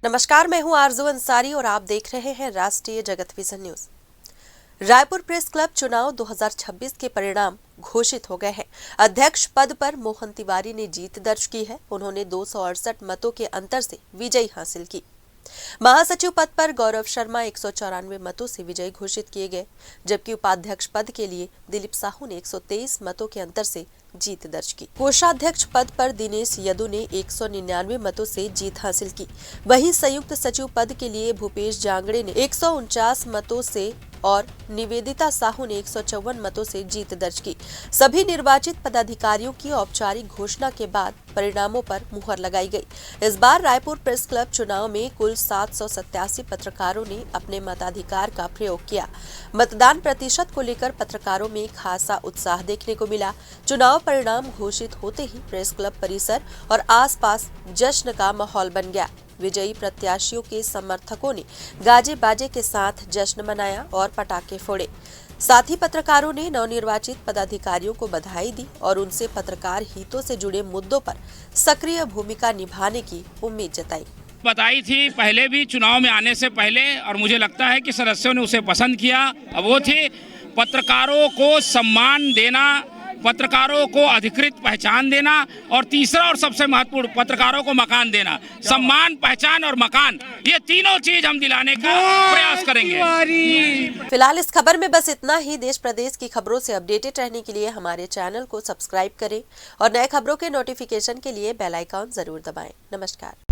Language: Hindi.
नमस्कार, मैं हूं आरजू अंसारी और आप देख रहे हैं राष्ट्रीय जगत vision news. Raipur press club चुनाव 2026 के परिणाम घोषित हो गए हैं। अध्यक्ष पद पर मोहन तिवारी ने जीत दर्ज की है। उन्होंने 268 मतों के अंतर से विजयी हासिल की। महासचिव पद पर गौरव शर्मा 194 मतों से विजयी घोषित किए गए, जबकि उपाध्यक्ष पद के लिए दिलीप साहू ने 123 मतों के अंतर से जीत दर्ज की। कोषाध्यक्ष पद पर दिनेश यदु ने 199 मतों से जीत हासिल की। वहीं संयुक्त सचिव पद के लिए भूपेश जांगड़े ने 149 मतों से और निवेदिता साहू ने 154 मतों से जीत दर्ज की। सभी निर्वाचित पदाधिकारियों की औपचारिक घोषणा के बाद परिणामों पर मुहर लगाई गई। इस बार रायपुर प्रेस क्लब चुनाव में कुल 787 पत्रकारों ने अपने मताधिकार का प्रयोग किया। मतदान प्रतिशत को लेकर पत्रकारों में खासा उत्साह देखने को मिला। चुनाव परिणाम घोषित होते ही प्रेस क्लब परिसर और आसपास जश्न का माहौल बन गया। विजयी प्रत्याशियों के समर्थकों ने गाजे बाजे के साथ जश्न मनाया और पटाखे फोड़े। साथ ही पत्रकारों ने नवनिर्वाचित पदाधिकारियों को बधाई दी और उनसे पत्रकार हितों से जुड़े मुद्दों पर सक्रिय भूमिका निभाने की उम्मीद जताई। बताई थी पहले भी चुनाव में आने से पहले, और मुझे लगता है कि सदस्यों ने उसे पसंद किया। वो थी पत्रकारों को सम्मान देना, पत्रकारों को अधिकृत पहचान देना, और तीसरा और सबसे महत्वपूर्ण पत्रकारों को मकान देना। सम्मान, पहचान और मकान, ये तीनों चीज हम दिलाने का प्रयास करेंगे। फिलहाल इस खबर में बस इतना ही। देश प्रदेश की खबरों से अपडेटेड रहने के लिए हमारे चैनल को सब्सक्राइब करें और नए खबरों के नोटिफिकेशन के लिए बेल आइकॉन जरूर दबाएं। नमस्कार।